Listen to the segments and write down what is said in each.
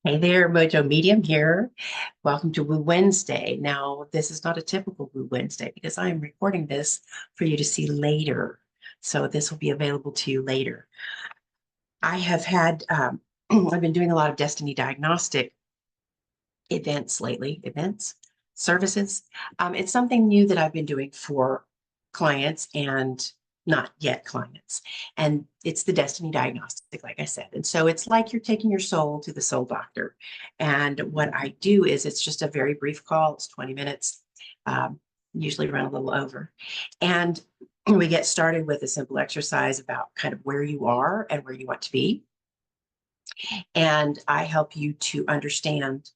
Hey there, Mojo Medium here. Welcome to Woo Wednesday. Now, this is not a typical Woo Wednesday because I am recording this for you to see later. So this will be available to you later. I have had, I've been doing a lot of destiny diagnostic events lately, services. It's something new that I've been doing for clients and not yet clients. And it's the destiny diagnostic, like I said. And so it's like you're taking your soul to the soul doctor. And what I do is it's just a very brief call, it's 20 minutes, um, usually run a little over. And we get started with a simple exercise about kind of where you are and where you want to be. And I help you to understand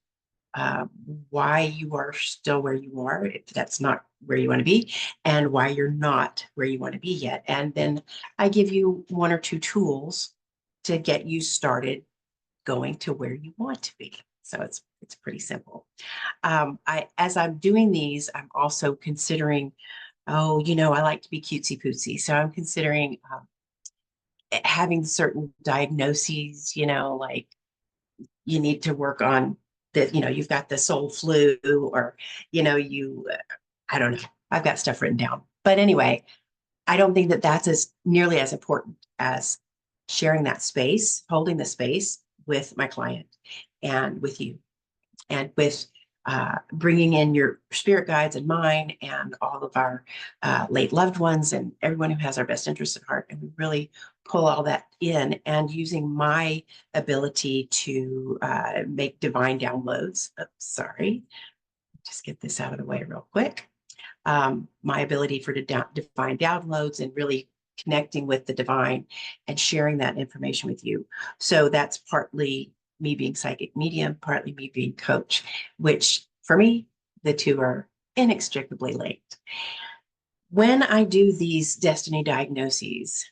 uh, why you are still where you are, if that's not where you want to be, and why you're not where you want to be yet. And then I give you one or two tools to get you started going to where you want to be. So it's pretty simple. As I'm doing these, I'm also considering, oh, I like to be cutesy pootsy. So I'm considering having certain diagnoses, like you need to work on that, you've got the soul flu or, I don't know, I've got stuff written down. But anyway, I don't think that that's as nearly as important as sharing that space, holding the space with my client and with you and with bringing in your spirit guides and mine and all of our late loved ones and everyone who has our best interests at heart. And we really pull all that in and using my ability to make divine downloads. Oh, sorry, just get this out of the way real quick. My ability for divine downloads and really connecting with the divine and sharing that information with you. So that's partly me being psychic medium, partly me being coach, which for me, the two are inextricably linked. When I do these destiny diagnostics,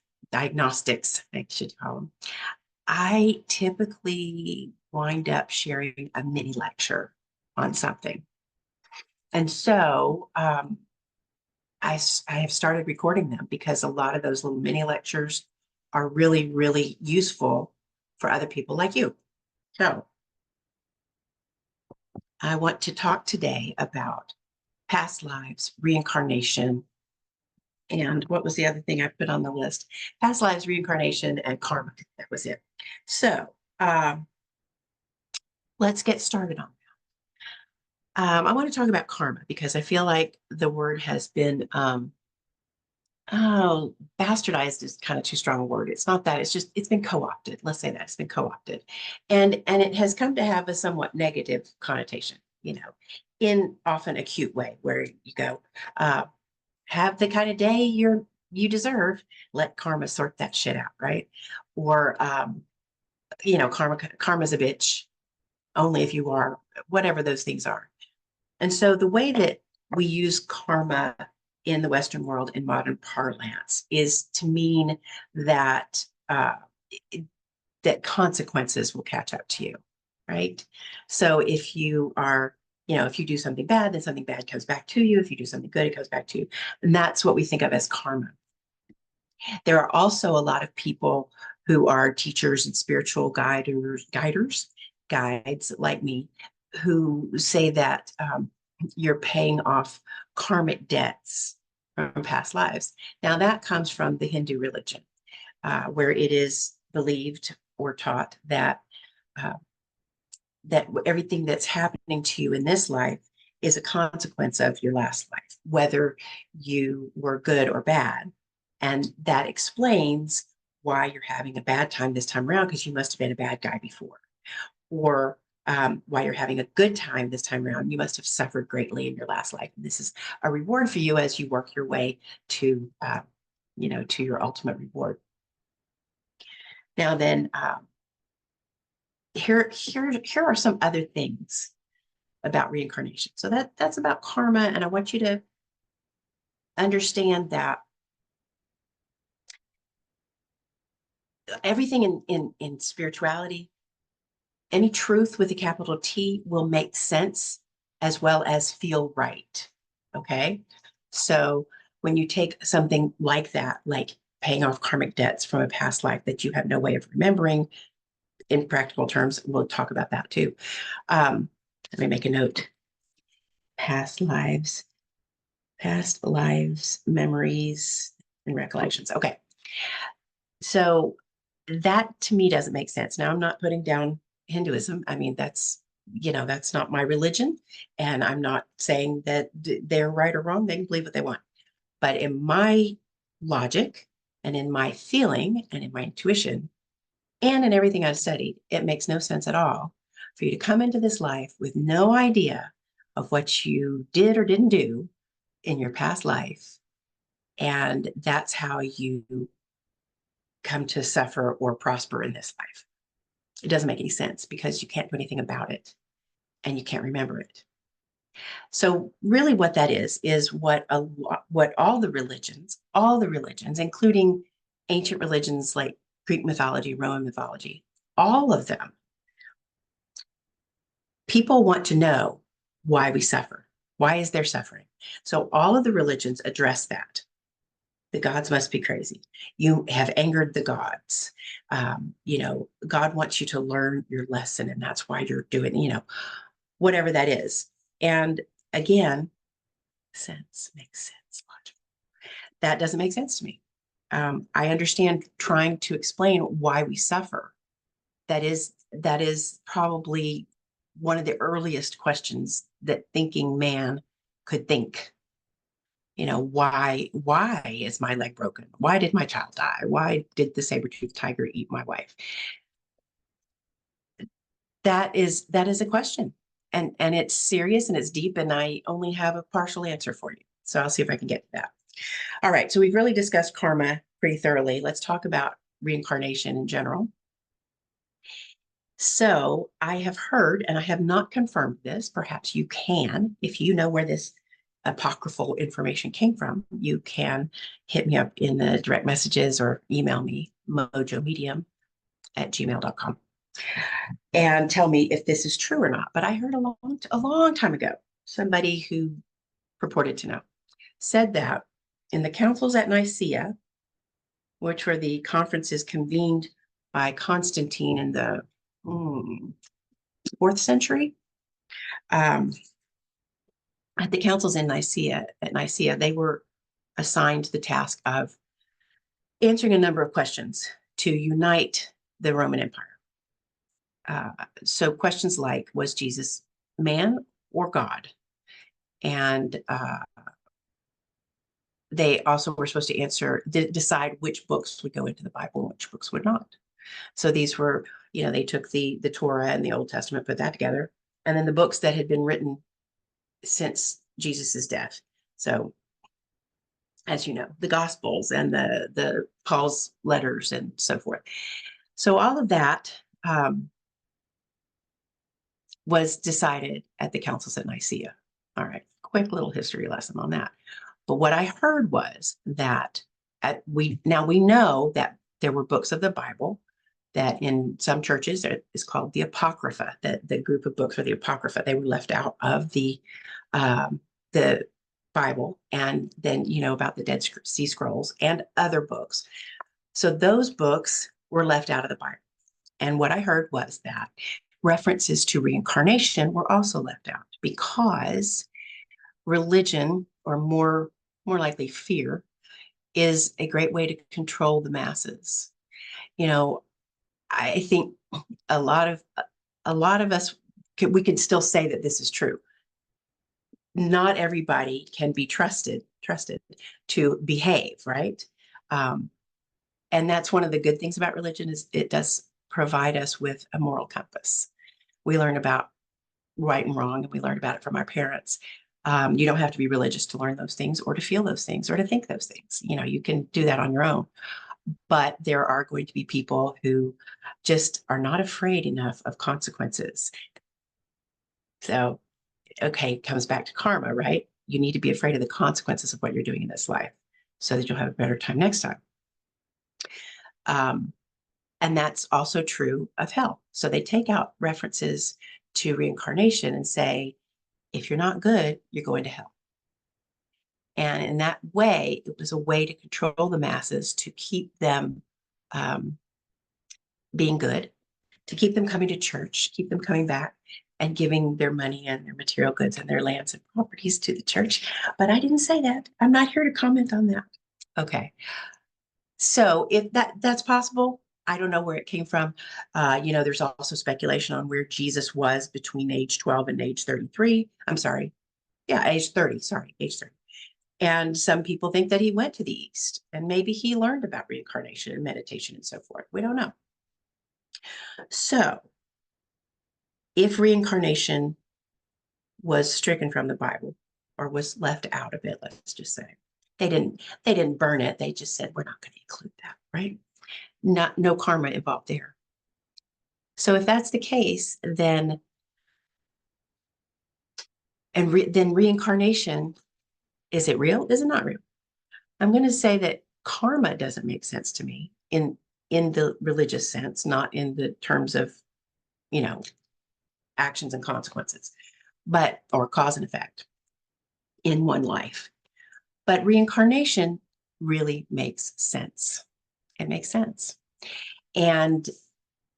I should call them, I typically wind up sharing a mini lecture on something. And so I have started recording them because a lot of those little mini lectures are really, really useful for other people like you. So I want to talk today about past lives, reincarnation, and what was the other thing I put on the list? Past lives, reincarnation, and karma. That was it. So let's get started on I want to talk about karma because I feel like the word has been oh, bastardized is kind of too strong a word. It's not that. It's just it's been co-opted. Let's say that it's been co-opted, and it has come to have a somewhat negative connotation. In often a cute way, where you go, uh, have the kind of day you deserve. Let karma sort that shit out, right? Or karma's a bitch. Only if you are, whatever those things are. And so the way that we use karma in the Western world in modern parlance is to mean that that consequences will catch up to you, right? So if you are, if you do something bad, then something bad comes back to you. If you do something good, it comes back to you. And that's what we think of as karma. There are also a lot of people who are teachers and spiritual guides like me, who say that you're paying off karmic debts from past lives. Now, that comes from the Hindu religion, where it is believed or taught uh, that everything that's happening to you in this life is a consequence of your last life, whether you were good or bad. And that explains why you're having a bad time this time around because you must have been a bad guy before. Or why you're having a good time this time around, you must have suffered greatly in your last life. And this is a reward for you as you work your way to your ultimate reward. Now, then, here are some other things about reincarnation. So that's about karma, and I want you to understand that everything in spirituality, any truth with a capital T will make sense as well as feel right. Okay. So when you take something like that, like paying off karmic debts from a past life that you have no way of remembering, in practical terms, we'll talk about that too. Let me make a note. Past lives, memories, and recollections. Okay. So that to me doesn't make sense. Now, I'm not putting down Hinduism. I mean, that's not my religion. And I'm not saying that they're right or wrong. They can believe what they want. But in my logic and in my feeling and in my intuition and in everything I've studied, it makes no sense at all for you to come into this life with no idea of what you did or didn't do in your past life. And that's how you come to suffer or prosper in this life. It doesn't make any sense because you can't do anything about it and you can't remember it. So really what that is what all the religions, including ancient religions like Greek mythology, Roman mythology, all of them, people want to know why we suffer. Why is there suffering? So all of the religions address that. The gods must be crazy. You have angered the gods. God wants you to learn your lesson, and that's why you're doing, whatever that is. And again, makes sense. Logical. That doesn't make sense to me. I understand trying to explain why we suffer. That is probably one of the earliest questions that thinking man could think. Why is my leg broken? Why did my child die? Why did the saber-toothed tiger eat my wife? That is a question. And it's serious and it's deep, and I only have a partial answer for you. So I'll see if I can get to that. All right. So we've really discussed karma pretty thoroughly. Let's talk about reincarnation in general. So I have heard, and I have not confirmed this, perhaps you can, if you know where this apocryphal information came from, you can hit me up in the direct messages or email me, mojomedium@gmail.com, and tell me if this is true or not. But I heard a long time ago, somebody who purported to know said that in the councils at Nicaea, which were the conferences convened by Constantine in the 4th century, at the councils in Nicaea, they were assigned the task of answering a number of questions to unite the Roman Empire. So questions like, was Jesus man or God? And they also were supposed to decide which books would go into the Bible and which books would not. So these were, they took the Torah and the Old Testament, put that together, and then the books that had been written since Jesus's death. So, as you know, the Gospels and the Paul's letters and so forth. So all of that was decided at the councils at Nicaea. All right, quick little history lesson on that. But what I heard was that we know that there were books of the Bible that in some churches is called the Apocrypha, the group of books are the Apocrypha. They were left out of the Bible, and then, about the Dead Sea Scrolls and other books. So those books were left out of the Bible. And what I heard was that references to reincarnation were also left out because religion, or more likely fear, is a great way to control the masses. I think a lot of us we can still say that this is true. Not everybody can be trusted to behave, right? And that's one of the good things about religion, is it does provide us with a moral compass. We learn about right and wrong, and we learn about it from our parents. You don't have to be religious to learn those things or to feel those things or to think those things. You can do that on your own. But there are going to be people who just are not afraid enough of consequences. So, okay, it comes back to karma, right? You need to be afraid of the consequences of what you're doing in this life so that you'll have a better time next time. And that's also true of hell. So they take out references to reincarnation and say, if you're not good, you're going to hell. And in that way, it was a way to control the masses, to keep them being good, to keep them coming to church, keep them coming back and giving their money and their material goods and their lands and properties to the church. But I didn't say that. I'm not here to comment on that. Okay. So if that's possible, I don't know where it came from. There's also speculation on where Jesus was between age 12 and age 33. I'm sorry. Yeah, age 30. Sorry, age 30. And some people think that he went to the East and maybe he learned about reincarnation and meditation and so forth. We don't know. So if reincarnation was stricken from the Bible or was left out of it, let's just say, they didn't burn it. They just said, we're not going to include that, right? No karma involved there. So if that's the case, then reincarnation, is it real? Is it not real? I'm going to say that karma doesn't make sense to me in the religious sense, not in the terms of, actions and consequences, or cause and effect in one life. But reincarnation really makes sense. It makes sense. And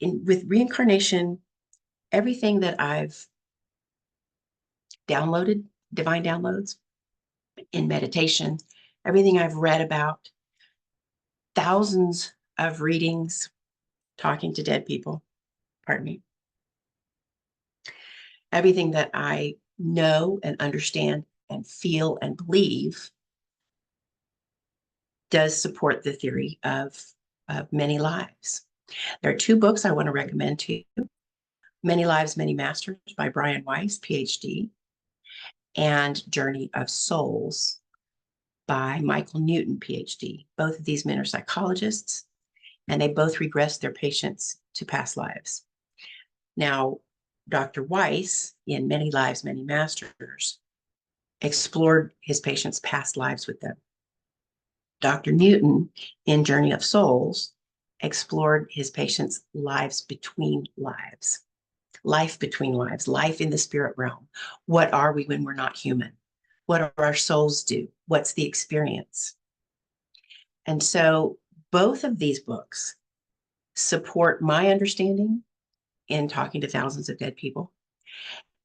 with reincarnation, everything that I've downloaded, divine downloads in meditation, everything I've read about, thousands of readings, talking to dead people, pardon me, everything that I know and understand and feel and believe does support the theory of many lives. There are two books I want to recommend to you. Many Lives, Many Masters by Brian Weiss, PhD, and Journey of Souls by Michael Newton, PhD. Both of these men are psychologists, and they both regress their patients to past lives. Now, Dr. Weiss, in Many Lives, Many Masters, explored his patients' past lives with them. Dr. Newton, in Journey of Souls, explored his patients' lives between lives. Life between lives, life in the spirit realm. What are we when we're not human? What do our souls do? What's the experience? And so both of these books support my understanding in talking to thousands of dead people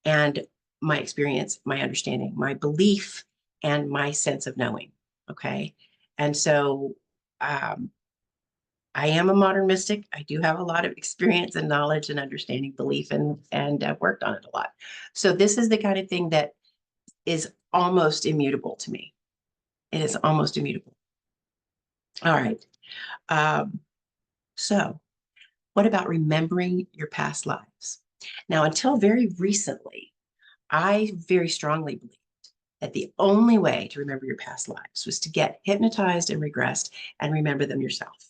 and my experience, my understanding, my belief, and my sense of knowing. Okay. And so I am a modern mystic. I do have a lot of experience and knowledge and understanding, belief, and I've worked on it a lot. So this is the kind of thing that is almost immutable to me. It is almost immutable. All right. So what about remembering your past lives? Now, until very recently, I very strongly believed that the only way to remember your past lives was to get hypnotized and regressed and remember them yourself.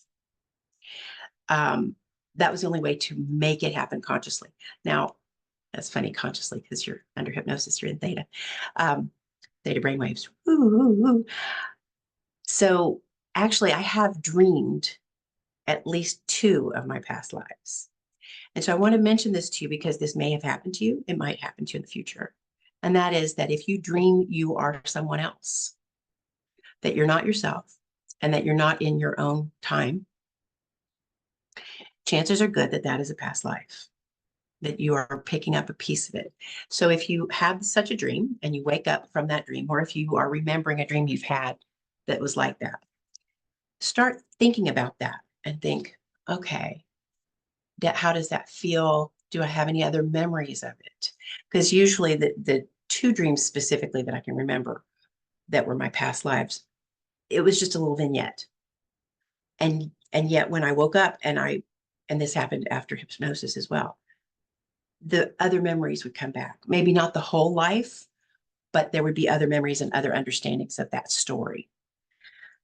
That was the only way to make it happen consciously. Now, that's funny, consciously, because you're under hypnosis, you're in theta. Theta brainwaves. So actually, I have dreamed at least 2 of my past lives. And so I want to mention this to you because this may have happened to you. It might happen to you in the future. And that is that if you dream you are someone else, that you're not yourself, and that you're not in your own time, chances are good that that is a past life, that you are picking up a piece of it. So if you have such a dream and you wake up from that dream, or if you are remembering a dream you've had that was like that, start thinking about that and think, okay, how does that feel? Do I have any other memories of it? Because usually the 2 dreams specifically that I can remember that were my past lives, it was just a little vignette. And yet when I woke up and this happened after hypnosis as well, the other memories would come back. Maybe not the whole life, but there would be other memories and other understandings of that story.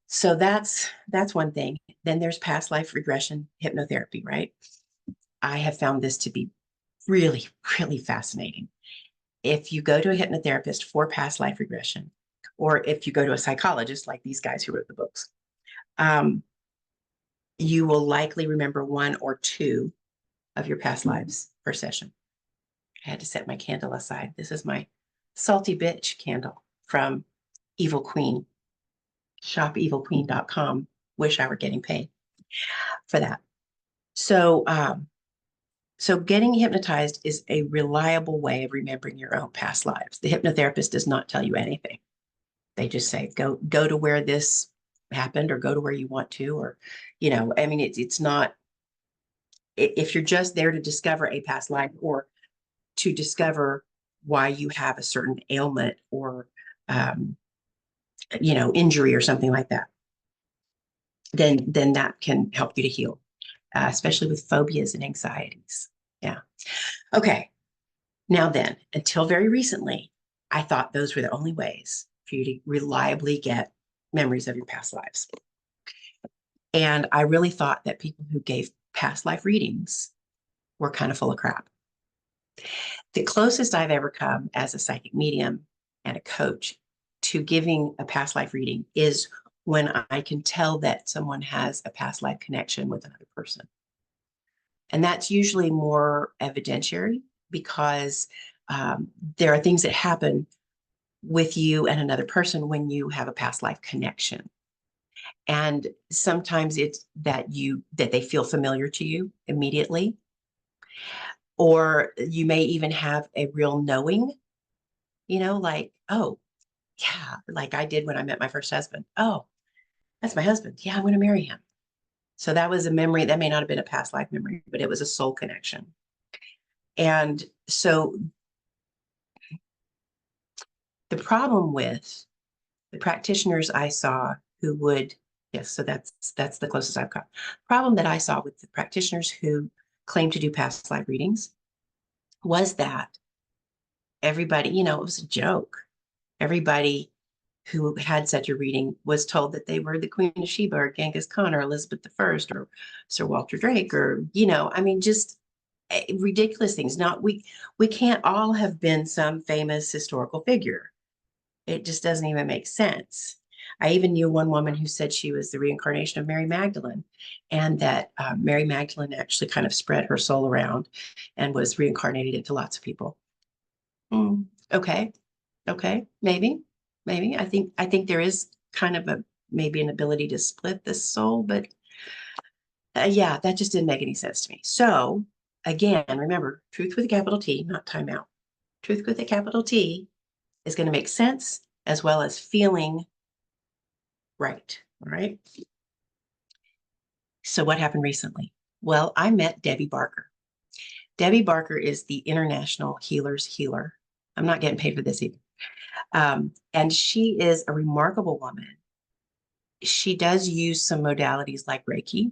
So that's one thing. Then there's past life regression hypnotherapy, right? I have found this to be really, really fascinating. If you go to a hypnotherapist for past life regression, or if you go to a psychologist like these guys who wrote the books, you will likely remember 1 or 2 of your past lives per session. I had to set my candle aside. This is my salty bitch candle from Evil Queen, shopevilqueen.com. Wish I were getting paid for that. So So getting hypnotized is a reliable way of remembering your own past lives. The hypnotherapist does not tell you anything. They just say, go to where this happened or go to where you want to, or, I mean, it's not, if you're just there to discover a past life or to discover why you have a certain ailment or, um, injury or something like that, then that can help you to heal, especially with phobias and anxieties. Yeah. Okay. Now then, until very recently, I thought those were the only ways for you to reliably get memories of your past lives. And I really thought that people who gave past life readings were kind of full of crap. The closest I've ever come as a psychic medium and a coach to giving a past life reading is when I can tell that someone has a past life connection with another person. And that's usually more evidentiary because there are things that happen with you and another person when you have a past life connection. And sometimes it's that they feel familiar to you immediately, or you may even have a real knowing, like, oh, yeah, like I did when I met my first husband. Oh, that's my husband. Yeah, I'm going to marry him. So that was a memory that may not have been a past life memory, but it was a soul connection. And so the problem with the practitioners I saw who would, yes, so that's the closest I've got. Problem that I saw with the practitioners who claim to do past life readings was that everybody, it was a joke. Everybody who had such a reading was told that they were the Queen of Sheba or Genghis Khan or Elizabeth I or Sir Walter Drake or, I mean, just ridiculous things. Not we can't all have been some famous historical figure. It just doesn't even make sense. I even knew one woman who said she was the reincarnation of Mary Magdalene, and that Mary Magdalene actually kind of spread her soul around and was reincarnated into lots of people. Okay, okay, maybe. I think there is kind of maybe an ability to split the soul, but yeah, that just didn't make any sense to me. So again, remember, truth with a capital T, not timeout. Truth with a capital T is going to make sense as well as feeling right. All right. So what happened recently? Well, I met Debbie Barker. Debbie Barker is the international healer's healer. I'm not getting paid for this either. And she is a remarkable woman. She does use some modalities like Reiki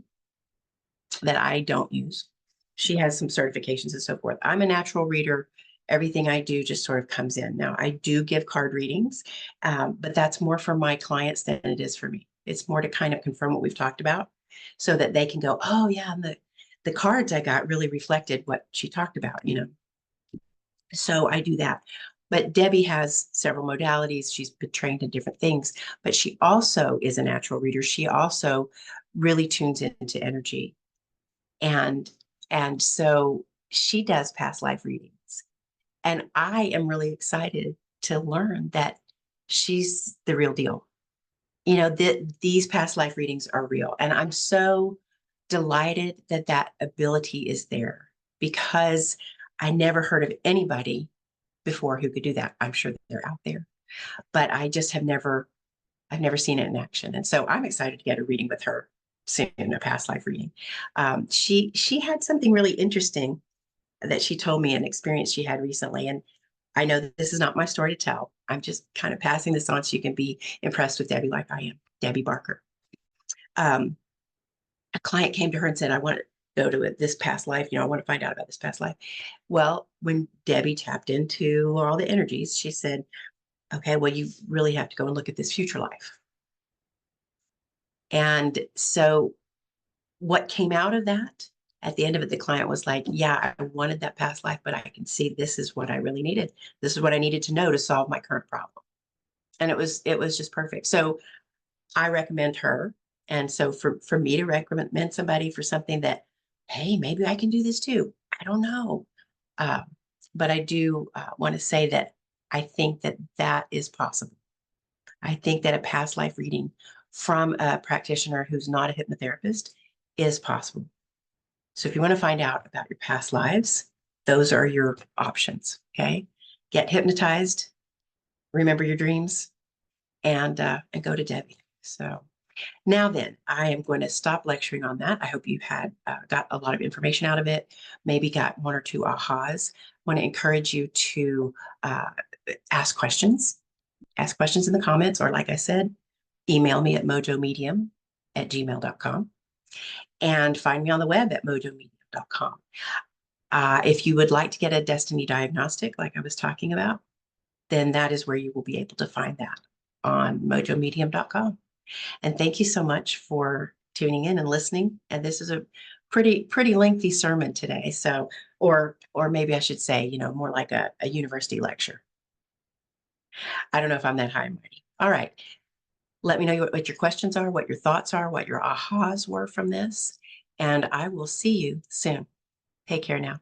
that I don't use. She has some certifications and so forth. I'm a natural reader. Everything I do just sort of comes in. Now, I do give card readings, but that's more for my clients than it is for me. It's more to kind of confirm what we've talked about so that they can go, oh, yeah, and the cards I got really reflected what she talked about. So I do that. But Debbie has several modalities. She's been trained in different things, but she also is a natural reader. She also really tunes into energy. And and so she does past life readings. And I am really excited to learn that she's the real deal. That these past life readings are real. And I'm so delighted that that ability is there because I never heard of anybody before who could do that. I'm sure that they're out there, but I just I've never seen it in action. And so I'm excited to get a reading with her soon, a past life reading. She had something really interesting that she told me, an experience she had recently. And I know that this is not my story to tell. I'm just kind of passing this on so you can be impressed with Debbie like I am, Debbie Barker. Um, a client came to her and said, I want to go to this past life. I want to find out about this past life. Well, when Debbie tapped into all the energies, she said, okay, well, you really have to go and look at this future life. And so what came out of that at the end of it, the client was like, yeah, I wanted that past life, but I can see this is what I really needed. This is what I needed to know to solve my current problem. And it was just perfect. So I recommend her. And so for me to recommend somebody for something that, hey, maybe I can do this too. I don't know. Uh, but I do want to say that I think that that is possible. I think that a past life reading from a practitioner who's not a hypnotherapist is possible. So if you want to find out about your past lives, those are your options. Okay. Get hypnotized, remember your dreams, and go to Debbie. So now then, I am going to stop lecturing on that. I hope you had got a lot of information out of it, maybe got one or two ahas. I want to encourage you to uh, ask questions. Ask questions in the comments, or like I said, email me at mojomedium@gmail.com and find me on the web at mojomedium.com. If you would like to get a destiny diagnostic, like I was talking about, then that is where you will be able to find that on mojomedium.com. And thank you so much for tuning in and listening. And this is a pretty lengthy sermon today. So, or maybe I should say, more like a university lecture. I don't know if I'm that high and mighty. All right. Let me know what your questions are, what your thoughts are, what your ahas were from this. And I will see you soon. Take care now.